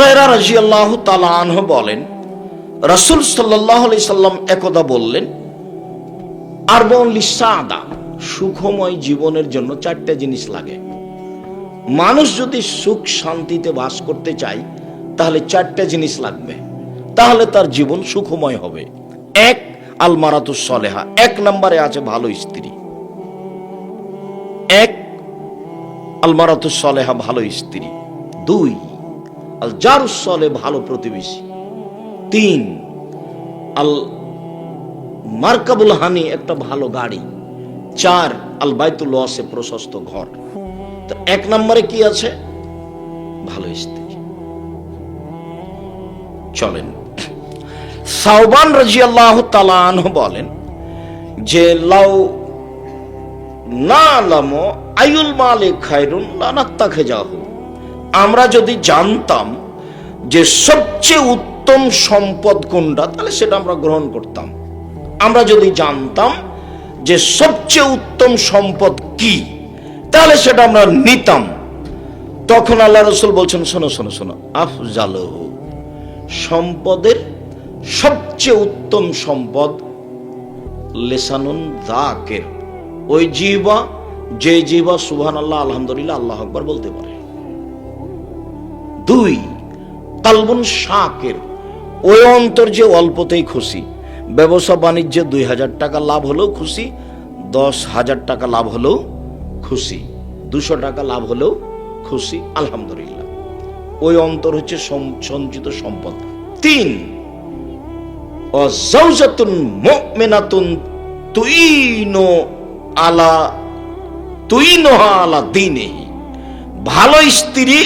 হুরায়রা রাদিয়াল্লাহু তাআলা আনহু বলেন, রাসূল সাল্লাল্লাহু আলাইহি সাল্লাম একদা বললেন, আরবাউন লিসাআদা, সুখময় জীবনের জন্য চারটা জিনিস লাগে। মানুষ যদি সুখ শান্তিতে বাস করতে চায় তাহলে চারটা জিনিস লাগবে, তাহলে তার জীবন সুখময় হবে। এক, আল মারাতুস সলেহা, এক নম্বরে আছে ভালো স্ত্রী। এক, আল মারাতুস সলেহা, ভালো স্ত্রী। দুই, আল জারুস সলেহ, ভালো প্রতিবেশী। তিন, আল মারকাবুল হানি, একটা ভালো গাড়ি। চার, আল বাইতুল ওয়াসে, প্রশস্ত ঘর। তো এক নম্বরে কি আছে? ভালো স্ত্রী। চলেন, সাওবান রাদিয়াল্লাহু তাআলা আনহু বলেন যে, লাউ নালামু আইয়ুল মালে খায়রুন লানাত্তাখিজাহু, আমরা যদি জানতাম যে সবচেয়ে উত্তম সম্পদ কোনটা, তাহলে সেটা আমরা গ্রহণ করতাম। আমরা যদি জানতাম যে সবচেয়ে উত্তম সম্পদ কি, তাহলে সেটা আমরা নিতাম। তখন আল্লাহ রাসূল বলছেন, শোনো শোনো শোনো, আফজালুহু, সম্পদের সবচেয়ে উত্তম সম্পদ লিসানুন যাকির, ওই জিহ্বা, যে জিহ্বা সুবহানাল্লাহ, আলহামদুলিল্লাহ, আল্লাহু আকবার বলতে পারে। দুই, কালবুন শাকির, ওই অন্তর যে অল্পতেই খুশি। ব্যবসা বাণিজ্যে 2000 টাকা লাভ হলেও খুশি, 10,000 টাকা লাভ হলেও খুশি, 200 টাকা লাভ হলেও খুশি, আলহামদুলিল্লাহ। ওই অন্তর হচ্ছে সঞ্চিত সম্পদ। তিন, ওয়াজাওজাতুন মুমিনাতুন তুইনুহা আলা দীনিহি, ভালো স্ত্রী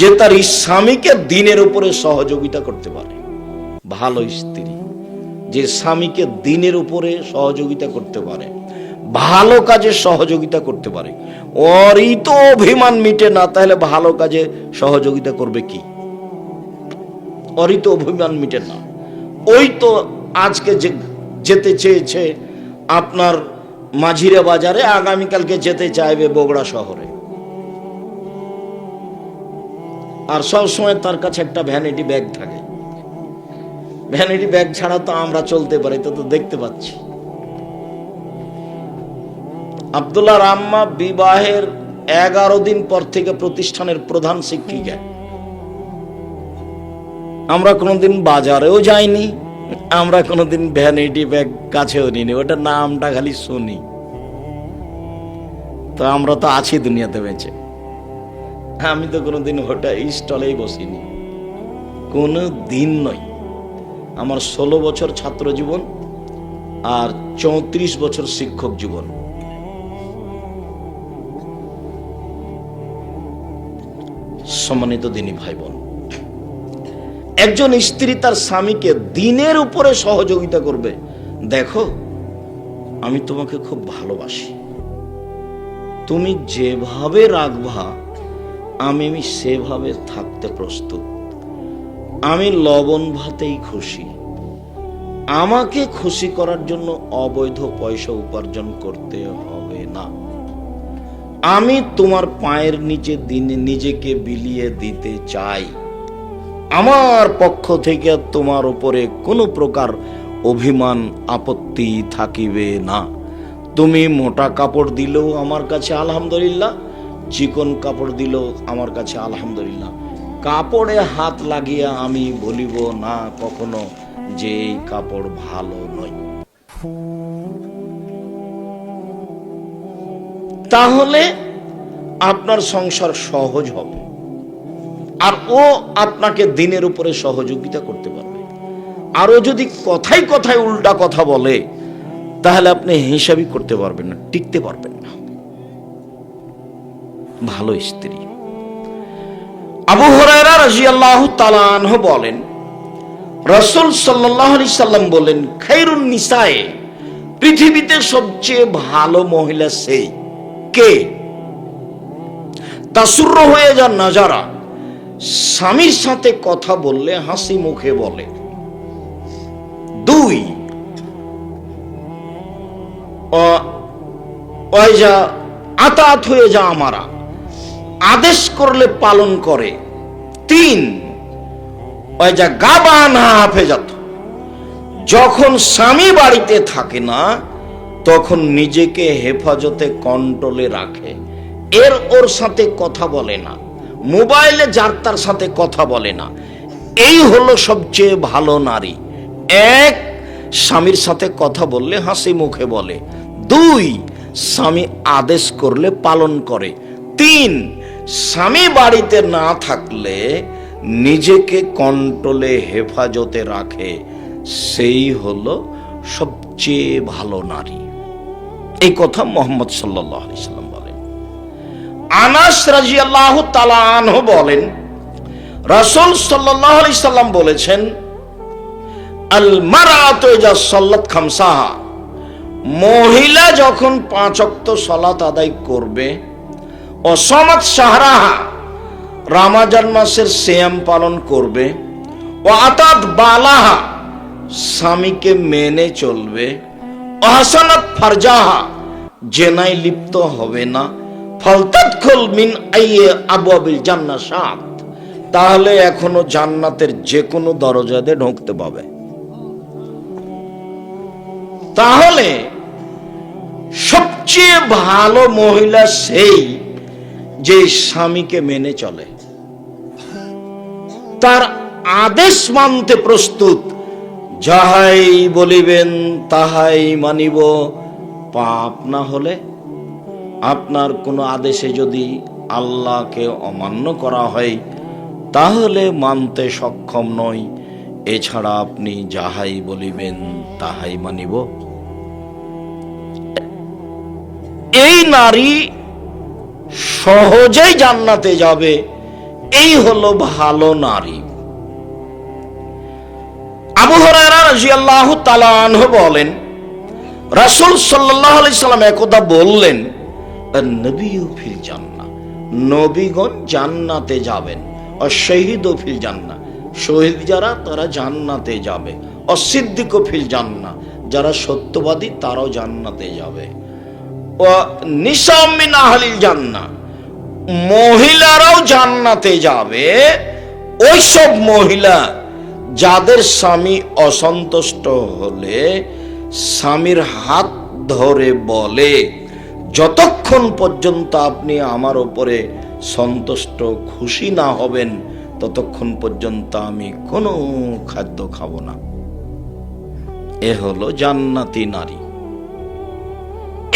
যে তার স্বামীকে দ্বীনের উপরে সহযোগিতা করতে পারে। ভালো স্ত্রী যে স্বামীকে দ্বীনের উপরে সহযোগিতা করতে পারে, ভালো কাজে সহযোগিতা করতে পারে। ওরই তো অভিমান মিটে না, তাহলে ভালো কাজে সহযোগিতা করবে কি? ওরই তো অভিমান মিটে না। ওই তো আজকে যেতে চেয়েছে আপনার মাঝিরা বাজারে, আগামীকালকে যেতে চাইবে বগুড়া শহরে। আর সবসময় তার কাছে একটা ভ্যানিটি ব্যাগ থাকে। ভ্যানিটি ব্যাগ ছাড়া তো আমরা চলতে পারি, তো দেখতে পাচ্ছি। আব্দুল্লাহর আম্মা বিবাহের 11 দিন পর থেকে প্রতিষ্ঠানের প্রধান শিক্ষিকা। আমরা কোনোদিন বাজারেও যাইনি, আমরা কোনোদিন ভ্যানিটি ব্যাগ কাছেও নিনি, ওটা নামটা খালি শুনি। তো আমরা তো আছি দুনিয়াতে বেঁচে। আমি তো কোনোদিন হোটেল স্টলেই বসিনি, কোনো দিন নয়। আমার 16 বছর ছাত্র জীবন আর 34 বছর শিক্ষক জীবন। সম্মানিত দিনী ভাই বোন, একজন স্ত্রী তার স্বামীকে দ্বীনের উপরে সহযোগিতা করবে। দেখো, আমি তোমাকে খুব ভালোবাসি, তুমি যেভাবে রাখবা আমি সেভাবে থাকতে প্রস্তুত। আমি লবণ ভাতেই খুশি, আমাকে খুশি করার জন্য অবৈধ পয়সা উপার্জন করতে হবে না। আমি তোমার পায়ের নিচে নিজেকে বিলিয়ে দিতে চাই। আমার পক্ষ থেকে তোমার উপরে কোনো প্রকার অভিমান আপত্তি থাকিবে না। তুমি মোটা কাপড় দিলেও আমার কাছে আলহামদুলিল্লাহ, চিকন কাপড় দিলেও আমার কাছে আলহামদুলিল্লাহ। কাপড়ে হাত লাগিয়ে আমি বলিব না কখনো যে এই কাপড় ভালো নয়। তাহলে আপনার সংসার সহজ হবে, আর ও আপনাকে দিনের উপরে সহযোগিতা করতে পারবে। আর ও যদি কথায় কথায় উল্টা কথা বলে, তাহলে আপনি হিসাবই করতে পারবেন না, টিকতে পারবেন না। ভালো স্ত্রী। আবু হুরায়রা রাদিয়াল্লাহু তাআলা আনহু বলেন, রাসূল সাল্লাল্লাহু আলাইহি সাল্লাম বলেন, খায়রুন নিসায়ে, পৃথিবীতে সবচেয়ে ভালো মহিলা সেই কে? তাসুররু হয়ে যান নাজারা, স্বামীর সাথে কথা বললে হাসি মুখে বলে। দুই, ওয়াইজা আতাত হয়ে যা আমারা, আদেশ করলে পালন করে। তিন, ওই যে গাবানা হাফেজাত, যখন স্বামী বাড়িতে থাকে না তখন নিজেকে হেফাজতে কন্ট্রোলে রাখে, ওর সাথে কথা বলে না, মোবাইলে যার তার সাথে কথা বলে না। এই হলো সবচেয়ে ভালো নারী। এক, স্বামীর সাথে কথা বললে হাসি মুখে বলে। দুই, স্বামী আদেশ করলে পালন করে। তিন, স্বামী বাড়িতে না থাকলে নিজেকে কন্ট্রোলে হেফাজতে রাখে। সেই হলো সবচেয়ে ভালো নারী। এই কথা মুহাম্মদ সাল্লাল্লাহু আলাইহি সাল্লাম বলেন। আনাস রাদিয়াল্লাহু তাআলা আনহু বলেন, রাসূল সাল্লাল্লাহু আলাইহি সাল্লাম বলেছেন, আল মারআতু ইজা সাল্লাত খামসাহা, মহিলা যখন 5 ওয়াক্ত সালাত আদায় করবে, ও সামাত শাহরাহা, রমজান মাসের সিয়াম পালন করবে, ও আতাত বালাহা, স্বামীকে মেনে চলবে, ও হাসানাত ফারজাহা, জেনায় লিপ্ত হবে না, ফালতাদখুল মিন আইয়ি আবওয়াবিল জান্নাহ শাআত, তাহলে এখনো জান্নাতের যে কোনো দরজা দিয়ে ঢুকতে পাবে। তাহলে সবচেয়ে ভালো মহিলা সেই যে স্বামীকে মেনে চলে, তার আদেশ মানতে প্রস্তুত, যাহাই বলিবেন তাহাই মানিব, পাপ না হলে, আপনার কোনো আদেশে যদি আল্লাহকে অমান্য করা হয় তাহলে মানতে সক্ষম নই, এছাড়া আপনি যাহাই বলিবেন তাহাই মানিব। এই নারী সহজেই জান্নাতে যাবে, এই হলো ভালো নারী। আবু হুরায়রা রাদিয়াল্লাহু তাআলা আনহু বলেন, রাসূল সাল্লাল্লাহু আলাইহি সাল্লাম একদা বললেন, আন-নবিয়্যু ফিল জান্নাহ, নবীগণ জান্নাতে যাবেন, আর শহীদু ফিল জান্নাহ, শহীদ যারা তারা জান্নাতে যাবে, আর সিদ্দিকু ফিল জান্নাহ, যারা সত্যবাদী তারাও জান্নাতে যাবে, ও নিসা মিন আহলিল জান্নাহ, মহিলারাও জান্নাতে যাবে। ওই সব মহিলা যাদের স্বামী অসন্তুষ্ট হলে স্বামীর হাত ধরে বলে, যতক্ষণ পর্যন্ত আপনি আমার উপরে সন্তুষ্ট খুশি না হবেন ততক্ষণ পর্যন্ত আমি কোনো খাদ্য খাবো না। এ হলো জান্নাতি নারী।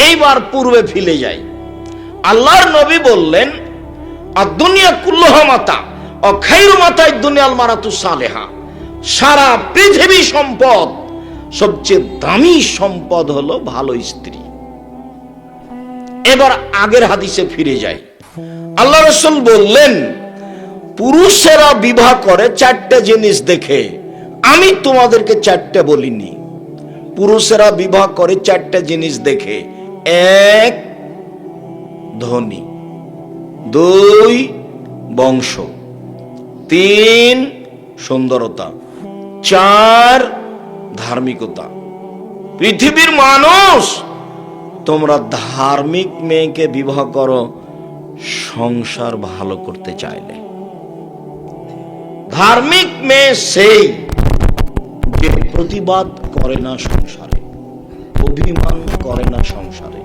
এইবার পূর্বে ফিরে যাই। আল্লাহর নবী বললেন, আদ-দুনিয়া কুল্লুহা মাতা ও খায়রু মাতা'দ দুনিয়াল মারাতু সালেহা, সারা পৃথিবী সম্পদ, সবচেয়ে দামি সম্পদ হলো ভালো স্ত্রী। এবার আগের হাদিসে ফিরে যাই। আল্লাহ রাসূল বললেন, পুরুষেরা বিবাহ করে 4টে জিনিস দেখে, আমি তোমাদেরকে 4টে বলিনি। পুরুষেরা বিবাহ করে 4টে জিনিস দেখে। 1, ধনী, 2, বংশ, 3, সুন্দরতা, 4, ধার্মিকতা। পৃথিবীর মানুষ, তোমরা ধার্মিক মেয়েকে বিবাহ করো সংসার ভালো করতে চাইলে। ধার্মিক মেয়ে সেই যে প্রতিবাদ করে না সংসারে, অভিমান করে না সংসারে,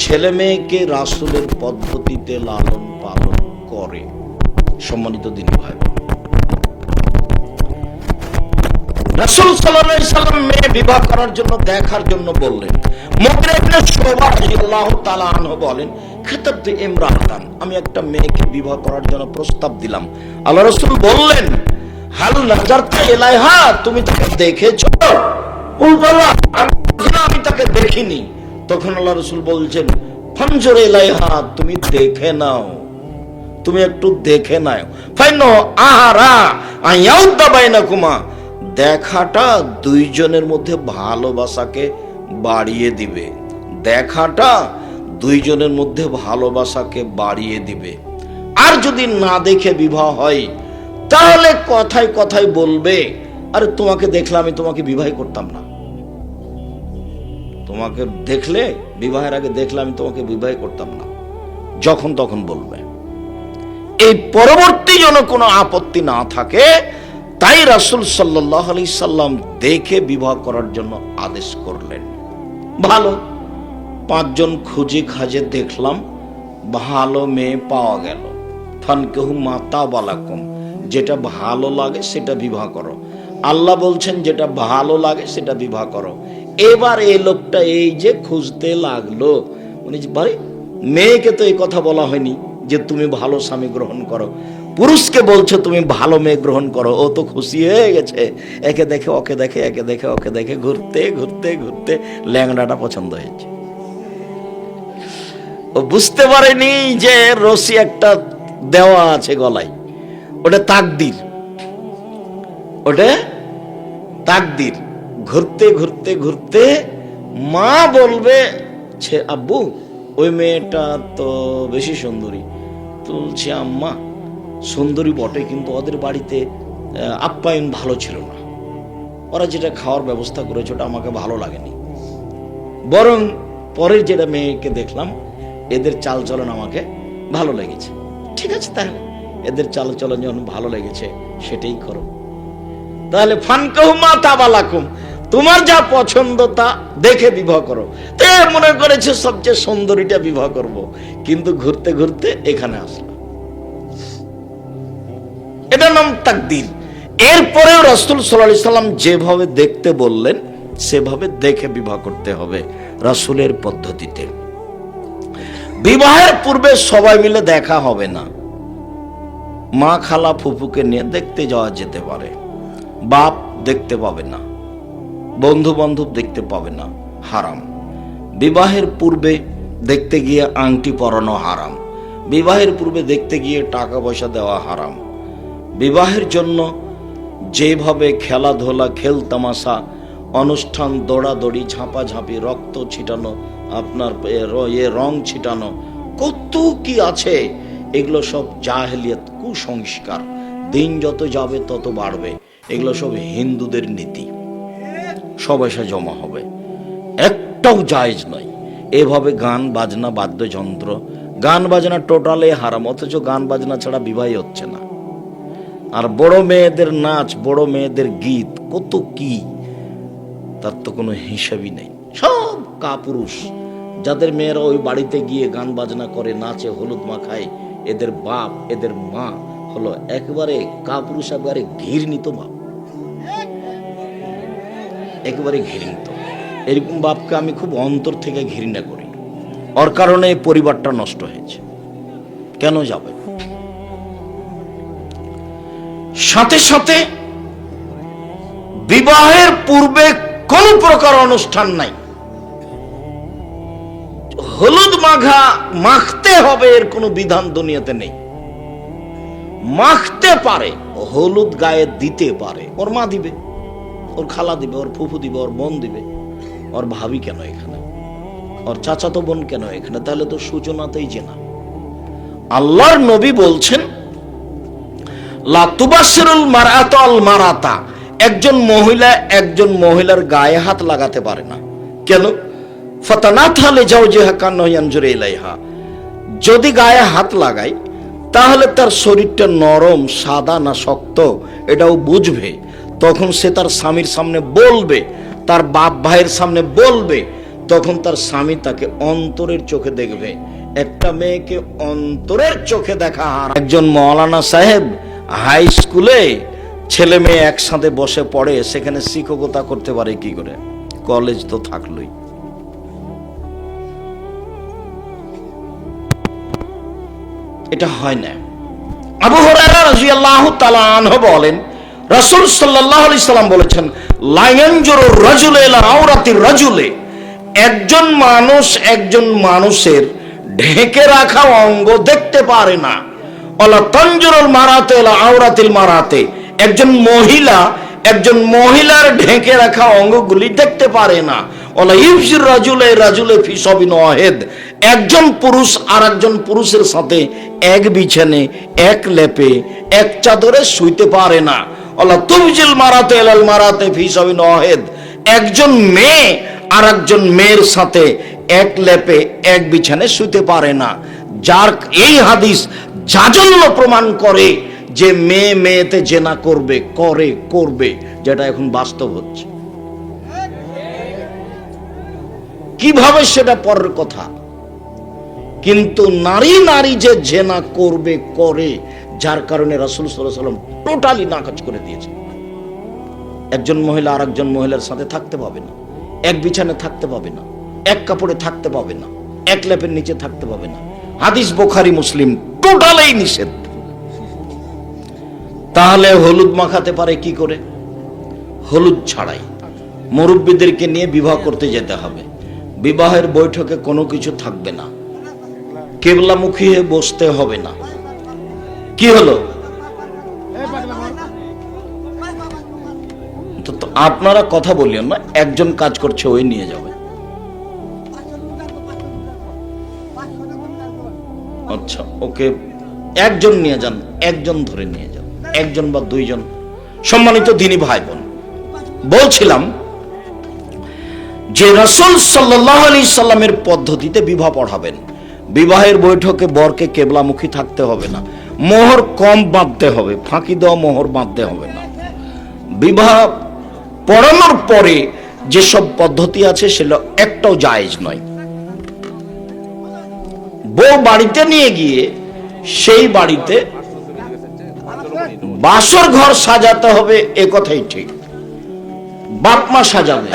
ছেলে মেয়েকে রাসূলের পদ্ধতিতে লালন পালন করে। সম্মানিত দিনী ভাই, রাসূল সাল্লাল্লাহু আলাইহি সাল্লাম মেয়ে বিবাহ করার জন্য দেখার জন্য বললেন। মুগিরা ইবনে শুবা রাদিয়াল্লাহু তাআলা আনহু বলেন, খিতাবতু ইমরাতান, আমি একটা মেয়েকে বিবাহ করার জন্য প্রস্তাব দিলাম। আল্লাহ রাসূল বললেন, হাল নাজারতা ইলাইহা, তুমি তাকে দেখেছো? আমি তাকে দেখিনি। তখন আল্লাহ রাসূল বলছেন, ফানজুর ইলাইহা, তুমি দেখে নাও, তুমি একটু দেখে নাও। ফাইন আহারা আয়াউদ্দা বাইনাকুমা, দেখাটা দুইজনের মধ্যে ভালোবাসাকে বাড়িয়ে দিবে। দেখাটা দুইজনের মধ্যে ভালোবাসাকে বাড়িয়ে দিবে। আর যদি না দেখে বিবাহ হয় তাহলে কথায় কথায় বলবে, আরে তোমাকে দেখলে আমি তোমাকে বিবাহ করতাম না, তোমাকে দেখলে, বিবাহের আগে দেখলে আমি তোমাকে বিবাহ করতাম না, যখন তখন বলবে। এই পরবর্তী যেন কোনো আপত্তি না থাকে তাই রাসূল সাল্লাল্লাহু আলাইহি সাল্লাম দেখে বিবাহ করার জন্য আদেশ করলেন। ভালো, 5 জন খুঁজে খাজে দেখলাম, ভালো মেয়ে পাওয়া গেল। ফানকিহু মা তাবা লাকুম, যেটা ভালো লাগে সেটা বিবাহ করো। আল্লাহ বলছেন যেটা ভালো লাগে সেটা বিবাহ করো। এবার এই লোকটা এই যে খুঁজতে লাগলো, উনি ভাই মেয়েকে তো এই কথা বলা হয়নি যে তুমি ভালো স্বামী গ্রহণ করো, পুরুষকে বলছো তুমি ভালো মেয়ে গ্রহণ করো। ও তো খুশি হয়ে গেছে, একে দেখে ওকে দেখে, একে দেখে ওকে দেখে, ঘুরতে ঘুরতে ঘুরতে ল্যাংড়াটা পছন্দ হয়েছে। ও বুঝতে পারেনি যে রশি একটা দেওয়া আছে গলায়, ওটা তাকদীর, ওটা তাকদীর। ঘুরতে ঘুরতে ঘুরতে মা বলবে আব্বু ওই মেয়েটা তো বেশি সুন্দরী। তুলছে আম্মা সুন্দরী বটে, কিন্তু ওদের বাড়িতে আপ্যায়ন ভালো ছিল না, ওরা যেটা খাওয়ার ব্যবস্থা করেছে ওটা আমাকে ভালো লাগেনি, বরং পরের যেটা মেয়েকে দেখলাম এদের চালচলন আমাকে ভালো লেগেছে। ঠিক আছে, তাহলে এদের চালচলন যখন ভালো লেগেছে সেটাই করো। তাহলে ফানকিহু মা তাবা লাকুম, তোমার যা পছন্দ তা দেখে বিবাহ করো। তো মনে করেছে সবচেয়ে সুন্দরীটা বিবাহ করব, কিন্তু ঘুরতে ঘুরতে এখানে আসলো। এটা নাম তাকদীর। এরপরেও রাসূল সাল্লাল্লাহু আলাইহি সাল্লাম যেভাবে দেখতে বললেন সেভাবে দেখে বিবাহ করতে হবে রাসূলের পদ্ধতিতে। বিবাহের পূর্বে সবাই মিলে দেখা হবে না। মা খালা ফুফুকে নিয়ে দেখতে যাওয়া যেতে পারে, বাপ দেখতে পাবে না, বন্ধু বান্ধব দেখতে পাবে না, হারাম। বিবাহের পূর্বে দেখতে গিয়ে আংটি পরানো হারাম, বিবাহের পূর্বে দেখতে গিয়ে টাকা পয়সা দেওয়া হারাম। বিবাহের জন্য যেভাবে খেলাধুলা, খেল তামাশা, অনুষ্ঠান, দৌড়াদৌড়ি, ঝাঁপাঝাঁপি, রক্ত ছিটানো, আপনার রং ছিটানো, কত কি আছে, এগুলো সব জাহেলিয়াত, কুসংস্কার। দিন যত যাবে তত বাড়বে। এগুলো সব হিন্দুদের নীতি, সব এসে জমা হবে, একটাও জায়েজ নয়। এভাবে গান বাজনা, বাদ্যযন্ত্র, গান বাজনা টোটালে হারাম, অথচ গান বাজনা ছাড়া বিবাহই হচ্ছে না। আর বড় মেয়েদের নাচ, বড় মেয়েদের গীত, কত কি, তার তো কোনো হিসাবই নেই। সব কাপুরুষ, যাদের মেয়েরা ওই বাড়িতে গিয়ে গান বাজনা করে, নাচে, হলুদ মাখায়, এদের বাপ এদের মা হলো একেবারে কাপুরুষ, একেবারে ঘৃণিত বাপ, একেবারে ঘৃণিত। এরকম বাপকে আমি খুব অন্তর থেকে ঘৃণা করি। ওর কারণে পরিবারটা নষ্ট হয়েছে। কেন যাবে? সাথে সাথে বিবাহের পূর্বে কোন প্রকার অনুষ্ঠান নাই। হলুদ মাখতে হবে এর কোনো বিধান দুনিয়াতে নেই। মাখতে পারে, হলুদ গায়ে দিতে পারে, ওর মা দিবে, ওর খালা দিবে, ওর ফুফু দিবে, ওর বোন দিবে। ওর ভাবি কেন এখানে? ওর চাচাতো বোন কেন এখানে? তাহলে তো সূচনাতেই জেনা। আল্লাহর নবী বলছেন লা তুবাশশিরুল মারআতু আল মারাতা, একজন মহিলা একজন মহিলার গায়ে হাত লাগাতে পারে না। কেন? ফাতানাথা লিজাওজিহা কান্নাহু ইয়ানজুরু ইলাইহা, যদি গায়ে হাত লাগায় তাহলে তার শরীরটা নরম, সাদা না শক্ত এটাও বুঝবে। তখন সে তার স্বামীর সামনে বলবে, তার বাপ ভাইয়ের সামনে বলবে, তখন তার স্বামী তাকে অন্তরের চোখে দেখবে। একটা মেয়েকে অন্তরের চোখে দেখা হারাম। একজন মাওলানা সাহেব হাই স্কুলে ছেলে মেয়ে একসাথে বসে পড়ে, সেখানে শিক্ষকতা করতে পারে কি করে? কলেজ তো থাকলোই। এটা হয় না। আবু হুরায়রা রাদিয়াল্লাহু তাআলা আনহু বলেন, রাসূল সাল্লাল্লাহু আলাইহি সাল্লাম বলেছেন, লা ইয়ানজুরু রাজুলু ইলা আওরাতির রাজুলি, একজন মানুষ একজন মানুষের ঢেকে রাখা অঙ্গ দেখতে পারে না। ওয়ালা তানজুরুল মারাতু ইলা আওরাতিল মারাতি, একজন মহিলা একজন মহিলার ঢেকে রাখা অঙ্গগুলি দেখতে পারে না। ওয়ালা ইউফজির রাজুলে রাজুলে ফি সাবিন ওয়াহিদ, একজন পুরুষ আর একজন পুরুষের সাথে এক বিছানে, এক লেপে, এক চাদরে শুইতে পারে না। ওয়ালা তুবজিল মারাতু ইলাল মারাতি ফি সাবিন ওয়াহিদ, একজন মেয়ে আর একজন মেয়ের সাথে এক লেপে এক বিছানে শুইতে পারে না। যার এই হাদিস জাজল্য প্রমাণ করে যে মেয়ে মেয়েতে জেনা করবে, করবে, যেটা এখন বাস্তব হচ্ছে। কিভাবে সেটা পরের কথা, কিন্তু নারী যে জেনা করবে, যার কারণে রাসূল সাল্লাল্লাহু আলাইহি ওয়াসাল্লাম টোটালি নাকাজ করে দিয়েছেন। একজন মহিলা আর একজন মহিলার সাথে থাকতে পাবে না, এক বিছানায় থাকতে পাবে না, এক কাপড়ে থাকতে পাবে না, এক লেপের নিচে থাকতে পাবে না। হাদিস বুখারী মুসলিম, টোটালি নিষেধ। তাহলে হলুদ মাখাতে পারে কি করে? হলুদ ছাড়াই মুরব্বীদেরকে নিয়ে বিবাহ করতে যেতে হবে। বিবাহের বৈঠকে কোনো কিছু থাকবে না, কিবলামুখী হয়ে বসতে হবে না। কি হলো? তো আপনারা কথা বলিও না, একজন কাজ করছে ওই নিয়ে যাবে। আচ্ছা, ওকে, একজন নিয়ে যান, একজন ধরে নিয়ে যান, একজন বা দুইজন। সম্মানিত দ্বীনি ভাই বোন, বলছিলাম যে রাসূল সাল্লাল্লাহু আলাইহি সাল্লামের পদ্ধতিতে বিবাহ পড়াবেন। বিবাহের বৈঠকে বরকে কেবলামুখী থাকতে হবে না, মোহর কম বাঁধতে হবে, ফাঁকি দেওয়া মোহর বাঁধতে হবে না। বিবাহ পড়ানোর পরে যেসব পদ্ধতি আছে সেগুলো একটাও জায়েজ নয়। বউ বাড়িতে নিয়ে গিয়ে সেই বাড়িতে বাসর ঘর সাজাতে হবে, এ কথাই ঠিক। বাপ মা সাজাবে।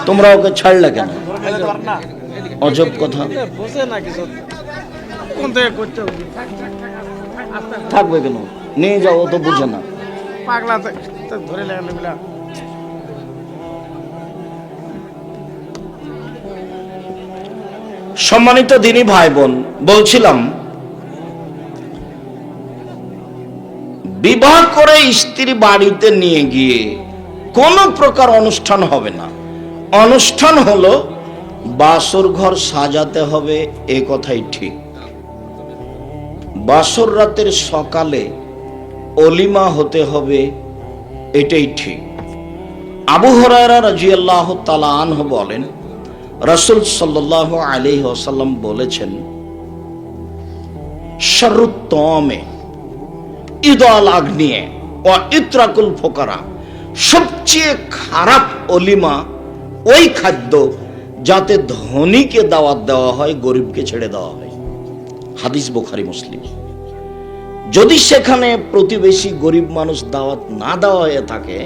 তোমরা ওকে ছাড়লে কেন? অজব কথা। থাকবে কেন? নিয়ে যাও, ও তো বুঝে না। সম্মানিত দ্বীনি ভাই বোন, বলছিলাম বিবাহ করে স্ত্রী বাড়িতে নিয়ে গিয়ে কোনো প্রকার অনুষ্ঠান হবে না। অনুষ্ঠান হলো বাসর ঘর সাজাতে হবে, এ কথাই ঠিক। বাসর রাতের সকালে অলিমা হতে হবে, এটাই ঠিক। আবু হুরায়রা রাদিয়াল্লাহু তাআলা আনহু বলেন, রাসূল সাল্লাল্লাহু আলাইহি ওয়াসাল্লাম বলেছেন, শাররুত তাআমে ইদাল আগনিয়ে ওয়া ইতরাকুল ফুকারা, সবচেয়ে খারাপ অলিমা ওই খাদ্য যাতে ধনীকে দাওয়াত দেওয়া হয়, গরিবকে ছেড়ে দেওয়া হয়। হাদিস বুখারী মুসলিম। যদি সেখানে প্রতিবেশী গরিব মানুষ দাওয়াত না দেওয়া হয়ে থাকে,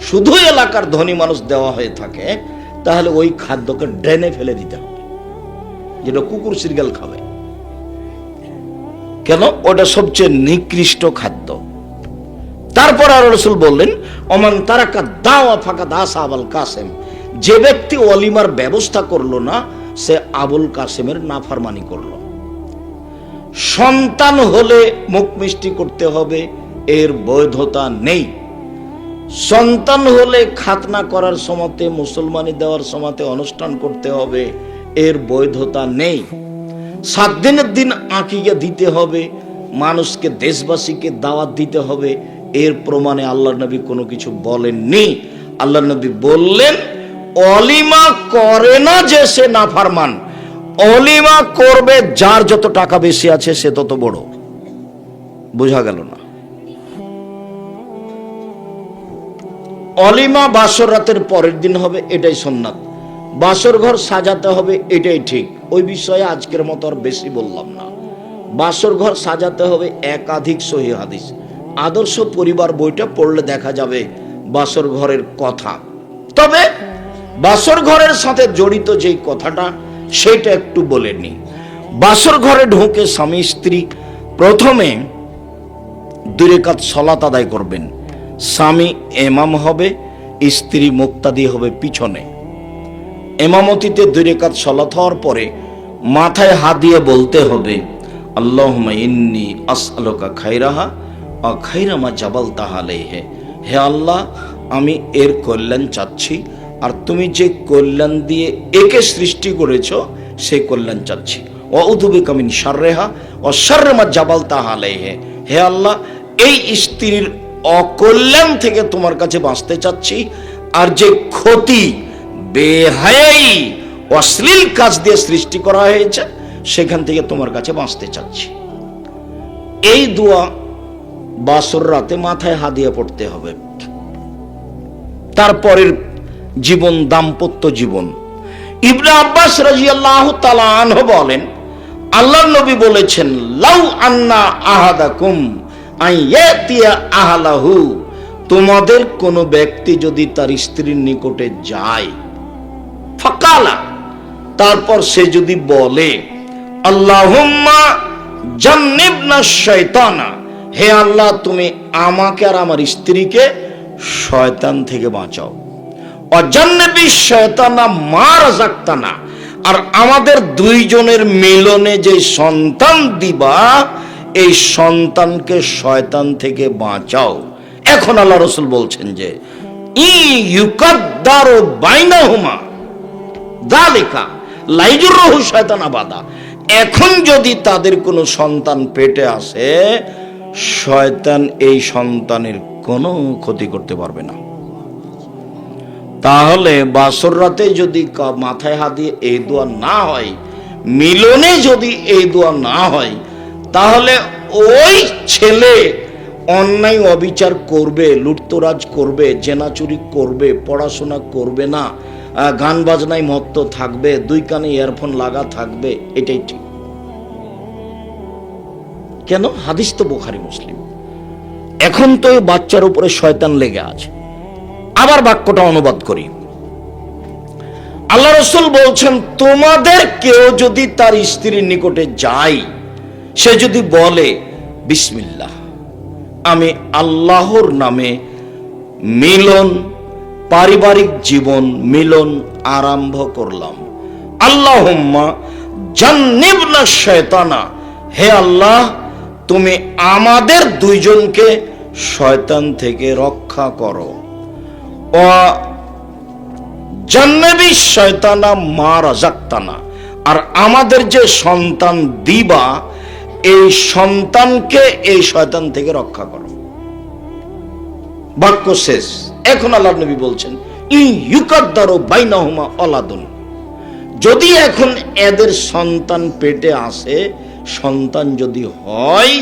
শুধু এলাকার ধনী মানুষ দেওয়া হয়ে থাকে, তাহলে ওই খাদ্যকে ড্রেনে ফেলে দিতে হবে, যেটা কুকুর সিরগাল খাবে। কেন? ওটা সবচেয়ে নিকৃষ্ট খাদ্য। তারপর আর রাসূল বললেন, ওমান তারাকা দাওয়া ফাকাদ আসাবাল কাসেম, যে ব্যক্তি ওলিমার ব্যবস্থা করলো না, সে আবুল কাসেমের নাফরমানি করলো। সন্তান হলে মুখ মিষ্টি করতে হবে, এর বৈধতা নেই। সন্তান হলে খাতনা করার সময়তে, মুসলমানি দেওয়ার সময়তে অনুষ্ঠান করতে হবে, এর বৈধতা নেই। 7 দিনের দিন আকিকা দিতে হবে, মানুষকে, দেশবাসীকে দাওয়াত দিতে হবে, এর প্রমাণে আল্লাহর নবী কোনো কিছু বলেননি। আল্লাহর নবী বললেন, অলিমা করে না যে সে নাফরমান, অলিমা করবে যার যত টাকা বেশি আছে সে তত বড়। বোঝা গেল না? অলিমা বাসর রাতের পরের দিন হবে, এটাই সুন্নাত। বাসর ঘর সাজাতে হবে, এটাই ঠিক। ওই বিষয়ে আজকের মতো আর বেশি বললাম না। বাসর ঘর সাজাতে হবে, একাধিক সহিহ হাদিস। আদর্শ পরিবার বইটা পড়লে দেখা যাবে বাসর ঘরের কথা। তবে বাসর ঘরের সাথে জড়িত যেই কথাটা, সেটা একটু বলে নি। বাসর ঘরে ঢুকে স্বামী স্ত্রী প্রথমে 2 রাকাত সালাত আদায় করবেন। স্বামী ইমাম হবে, স্ত্রী মুক্তাদি হবে পিছনে। ইমামতিতে 2 রাকাত সালাত হওয়ার পরে মাথায় হাত দিয়ে বলতে হবে, আল্লাহুম্মা ইন্নী আসআলুকা খায়রাহা ওয়া খায়রা মা জাবালতাহা আলাইহি। হে আল্লাহ, আমি এর কল্যাণ চাচ্ছি, আর তুমি যে কল্যাণ দিয়ে একে সৃষ্টি করেছো সেই কল্যাণ চাচ্ছি। ওয়া উযু বিকা মিন শাররিহা ওয়া শাররি মা জাবালতাহা আলাইহি। হে আল্লাহ, এই স্ত্রীর অকল্যাণ থেকে তোমার কাছে বাঁচতে চাচ্ছি, আর যে ক্ষতি, বেহায়াই, অশ্লীল কাজ দিয়ে সৃষ্টি করা হয়েছে সেখান থেকে তোমার কাছে বাঁচতে চাচ্ছি। এই দোয়া বাসর রাতে মাথায় হাদিয়া পড়তে হবে। তারপরের জীবন দাম্পত্য জীবন। ইবনে আব্বাস রাদিয়াল্লাহু তাআলা আনহু বলেন, আল্লাহর নবী বলেছেন, লাউ আন্না আহাদাকুম আইয়াতিয়া আহলাহু, তোমাদের কোন ব্যক্তি যদি তার স্ত্রীর নিকটে যায়, ফাকালা, তারপর সে যদি বলে, আল্লাহুম্মা জান্নিবনা শাইতানা, হে আল্লাহ তুমি আমাকে আর আমার স্ত্রীকে শয়তান থেকে বাঁচাও, অজান্নিবি শয়তানা মা রাযাকতানা, আর আমাদের দুইজনের মিলনে যে সন্তান দিবা এই সন্তানকে শয়তান থেকে বাঁচাও। এখন আল্লাহ রাসূল বলছেন যে ই ইউকাদ্দারু বাইনাহুমা যালিকা লাইজুরহু শয়তান আবাদা, এখন যদি তাদের কোনো সন্তান পেটে আসে, শয়তান এই সন্তানের কোনো ক্ষতি করতে পারবে না। তাহলে বাসর রাতে যদি মাথায় হাত দিয়ে এই দোয়া না হয়, মিলনে যদি এই দোয়া না হয়, তাহলে ওই ছেলে অন্যায় অবিচার করবে, লুটতরাজ করবে, জেনাচুরি করবে, পড়াশোনা করবে না, গান বাজনায় মত্ত থাকবে, দুই কানে ইয়ারফোন লাগা থাকবে, এটাই ঠিক। কেন? হাদিস তো বুখারী মুসলিম। এখন তো এই বাচ্চার উপরে শয়তান লেগে আছে। আবার বাক্যটা অনুবাদ করি। আল্লাহ রাসূল বলছেন, তোমাদের কেউ যদি তার স্ত্রীর নিকটে যায়, সে যদি বলে বিসমিল্লাহ, আমি আল্লাহর নামে মিলন, পারিবারিক জীবন মিলন আরম্ভ করলাম, আল্লাহুম্মা জান্নিবনা শাইতানা, হে আল্লাহ তুমি আমাদের দুইজনকে শয়তান থেকে রক্ষা করো, ও জান্নাবি শয়তানা মা রাযাকতানা, আর আমাদের যে সন্তান দিবা এই সন্তানকে এই শয়তান থেকে রক্ষা করো। বাক্য শেষ। এখন আল্লাহর নবী বলছেন, ই ইউকাদ্দারু বাইনাহুমা ওলাদুন, যদি এখন এদের সন্তান পেটে আসে, সন্তান যদি হয়,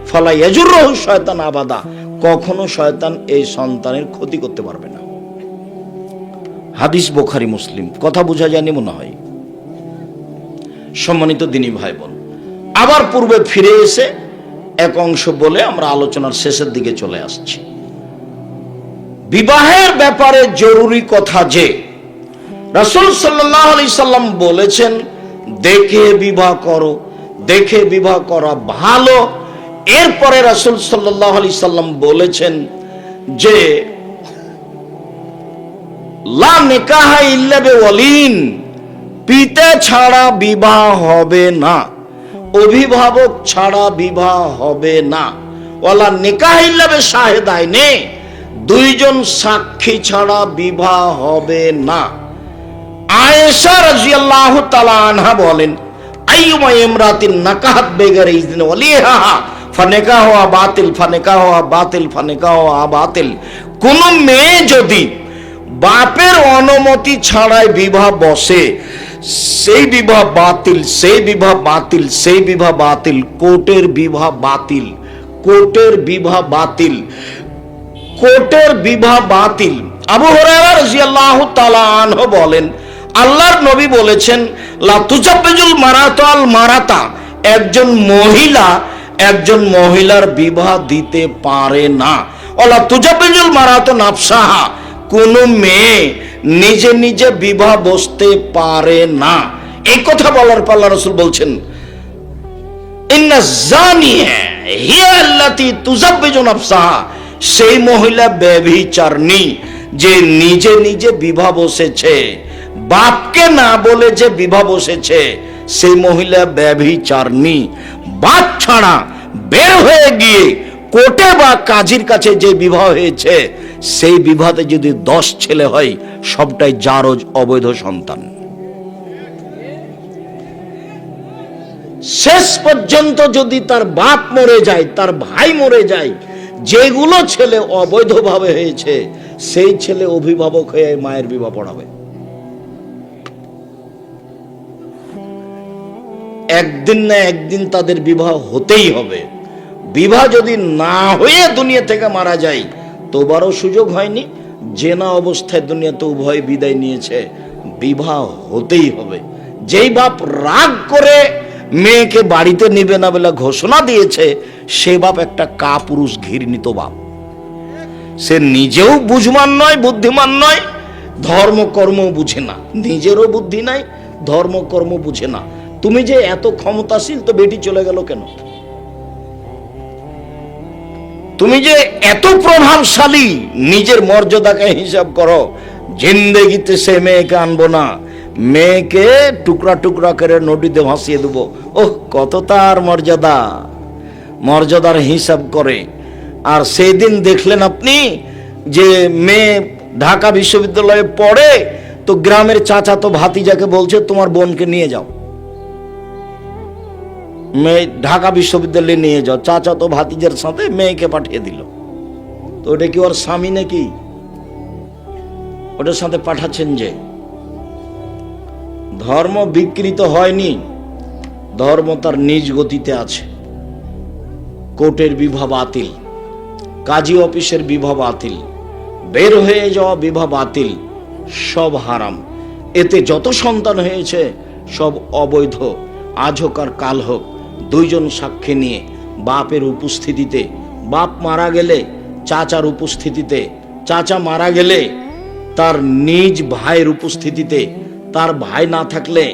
ফালা ইয়াজুরহু শয়তান আবাদা, কখনো শয়তান এই সন্তানের ক্ষতি করতে পারবে না। হাদিস বুখারী মুসলিম। কথা বোঝা যায়নি মনে হয়? সম্মানিত দিনী ভাই বোন, আবার পূর্বে ফিরে এসে এক অংশ বলে আমরা আলোচনার শেষের দিকে চলে আসছি। বিবাহের ব্যাপারে জরুরি কথা যে রাসূল সাল্লাল্লাহু আলাইহি সাল্লাম বলেছেন, দেখে বিবাহ করো, দেখে বিবাহ করা ভালো। এরপরে রাসূল সাল্লাল্লাহু আলাইহি সাল্লাম বলেছেন যে লা নিকাহা ইল্লা বিওয়ালিন, পিতা ছাড়া বিবাহ হবে না, অভিভাবক ছাড়া বিবাহ হবে না, ওয়ালা নিকাহা ইল্লা বিশাহিদাইনি, দুইজন সাক্ষী ছাড়া বিবাহ হবে না। আয়েশা রাদিয়াল্লাহু তাআলা আনহা বলেন, আইয়ুমা ইমরাতিন নাকাহাত বেগারে ইযনি ওয়ালিহা ফানিকাহুহা বাতিল ফানিকাহুহা বাতিল ফানিকাহুহা বাতিল, কোন মেয়ে যদি বাপের অনুমতি ছাড়াই বিবাহ বসে, সেই বিবাহ বাতিল, সেই বিবাহ বাতিল, সেই বিবাহ বাতিল, কোর্টের বিবাহ বাতিল, কোর্টের বিবাহ বাতিল, কোর্টের বিবাহ বাতিল। আবু হুরায়রা রাদিয়াল্লাহু তাআলা আনহু বলেন, আল্লাহর নবী বলেছেন, লা তুজাব্বিজুল মারাতু আল মারাতা, একজন মহিলা একজন মহিলার বিবাহ দিতে পারে না, ওয়ালা তুজাব্বিজুল মারাতু নাফসাহা, কোন মেয়ে নিজে নিজে বিবাহ বসতে পারে না। এই কথা বলার পর আল্লাহ রাসূল বলছেন, ইন্না জানিয়া হিয়া আল্লাতী তুজাব্বিজু নাফসাহা, সেই মহিলা ব্যভিচারিণী যে নিজে নিজে বিবাহ বসেছে, বাপকে না বলে যে বিবাহ বসেছে, সেই মহিলা ব্যভিচারিণী। বাপ ছাড়া বের হয়ে গিয়ে কোর্টে বা কাজীর কাছে যে বিবাহ হয়েছে, সেই বিবাহতে যদি 10 ছেলে হয়, সবটাই জারজ অবৈধ সন্তান। শেষ পর্যন্ত যদি তার বাপ মরে যায়, তার ভাই মরে যায়, যেগুলো ছেলে অবৈধভাবে হয়েছে, সেই ছেলে অভিভাবক হয়ে মায়ের বিবাহ পড়াবে। একদিন না একদিন তাদের বিবাহ হতেই হবে। বিবাহ যদি না হয়ে দুনিয়া থেকে মারা যায়, তোবারও সুযোগ হয়নি, জেনা অবস্থায় দুনিয়াতে উভয় বিদায় নিয়েছে, বিবাহ হতেই হবে। যেই বাপ রাগ করে মেয়েকে বাড়িতে নেবে না বলে ঘোষণা দিয়েছে, সে বাপ একটা কাপুরুষ ঘৃণিত বাপ। সে নিজেও বুঝমান নয়, বুদ্ধিমান নয়, ধর্মকর্ম বুঝে না, নিজেরও বুদ্ধি নাই, ধর্মকর্ম বুঝে না। তুমি যে এত ক্ষমতাশীল, তো বেটি চলে গেল কেন? তুমি যে এত প্রভাবশালী, নিজের মর্যাদাকে হিসাব করো। জিন্দেগিতে সে মেয়েকে আনবো না, মেয়েকে টুকরা টুকরা করে নদীতে ভাসিয়ে দেবো। ওহ, কত তার মর্যাদা, মর্যাদার হিসাব করে। আর সেই দিন দেখলেন আপনি যে মেয়ে ঢাকা বিশ্ববিদ্যালয়ে পড়ে, তো গ্রামের চাচা তো ভাতিজাকে বলছে তোমার বোনকে নিয়ে যাও, মেয়ে ঢাকা বিশ্ববিদ্যালয়ে নিয়ে যাও। চাচা তো ভাতিজার সাথে মেয়েকে পাঠিয়ে দিল। তো ওটা কি ওর স্বামী নাকি? ওটার সাথে পাঠাচ্ছেন যে। ধর্ম বিকৃত হয়নি, ধর্ম তার নিজ গতিতে আছে। কোর্টের বিবাহ বাতিল, কাজী অফিসের বিবাহ বাতিল, বের হয়ে যাওয়া বিবাহ বাতিল, সব হারাম। এতে যত সন্তান হয়েছে সব অবৈধ। আজ হোক আর কাল হোক, দুইজন সাক্ষী নিয়ে বাপের উপস্থিতিতে, বাপ মারা গেলে চাচার উপস্থিতিতে, চাচা মারা গেলে তার নিজ ভাইয়ের উপস্থিতিতে, তার ভাই না থাকলে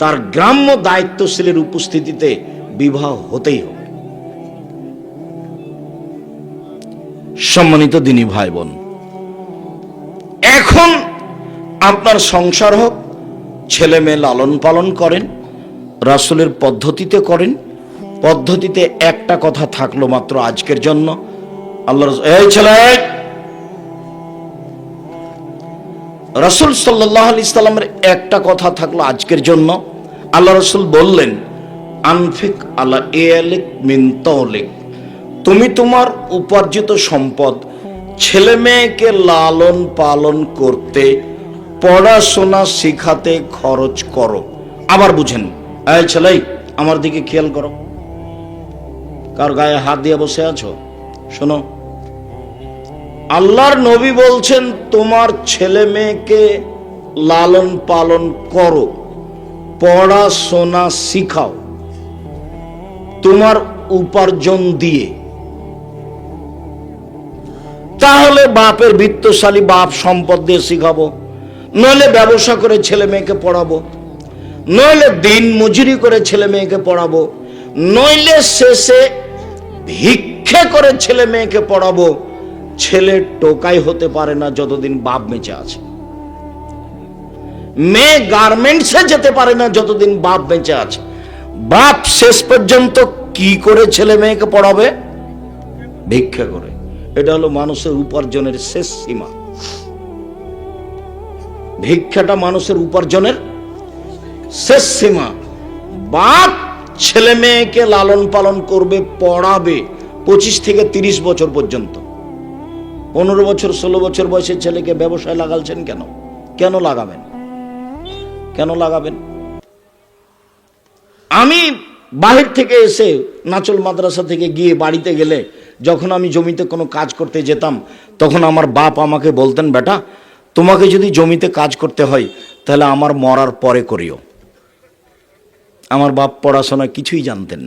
তার গ্রাম্য দায়িত্বশীলের উপস্থিতিতে বিবাহ হতেই হবে। সম্মানিত দিনী ভাই বোন, এখন আপনার সংসার হোক, ছেলে মেয়ে লালন পালন করেন, রাসূলের পদ্ধতিতে করেন। পদ্ধতিতে একটা কথা থাকলো মাত্র আজকের জন্য। আল্লাহ এই ছেলে, রাসূল সাল্লাল্লাহু আলাইহি সাল্লামের একটা কথা থাকলো আজকের জন্য। আল্লাহ রাসূল বললেন, আনফিক আলা ইয়ালিক মিন তাওলিক, তুমি তোমার উপার্জিত সম্পদ ছেলে মেয়েকে লালন পালন করতে, পড়াশোনা শিখাতে খরচ করো। আবার বুঝেন, এই ছেলে আমার দিকে খেয়াল করো, কার গায়ে হাত দিয়ে বসে আছো? শোনো, আল্লাহর নবী বলছেন তোমার ছেলে মেয়েকে লালন পালন করো, পড়াশোনা শিখাও তোমার উপার্জন দিয়ে। তাহলে বাপের বিত্তশালী বাপ সম্পদ দিয়ে শিখাবো, নইলে ব্যবসা করে ছেলে মেয়েকে পড়াবো, নইলে দিন মজুরি করে ছেলে মেয়েকে পড়াবো, নইলে শেষে ভিক্ষে করে ছেলে মেয়েকে পড়াবো। ছেলে টোকাই হতে পারে না যতদিন বাপ বেঁচে আছে, মেয়ে গার্মেন্টসে যেতে পারে না যতদিন বাপ বেঁচে আছে। বাপ শেষ পর্যন্ত কি করে ছেলে মেয়েকে পড়াবে? ভিক্ষা করে। এটা হলো মানুষের উপার্জনের শেষ সীমা। ভিক্ষাটা মানুষের উপার্জনের শেষ সীমা। বাপ ছেলে মেয়েকে লালন পালন করবে, পড়াবে 25 থেকে 30 বছর পর্যন্ত। 15 বছর 16 বছর বয়সের ছেলেকে ব্যবসায় লাগালছেন কেন? কেন লাগাবেন? কেন লাগাবেন? আমি বাহির থেকে এসে নাচল মাদ্রাসা থেকে গিয়ে বাড়িতে গেলে, যখন আমি জমিতে কোনো কাজ করতে যেতাম, তখন আমার বাপ আমাকে বলতেন, বেটা তোমাকে যদি জমিতে কাজ করতে হয় তাহলে আমার মরার পরে করিও। আমার বাপ পড়াশোনা কিছুই জানতেন না।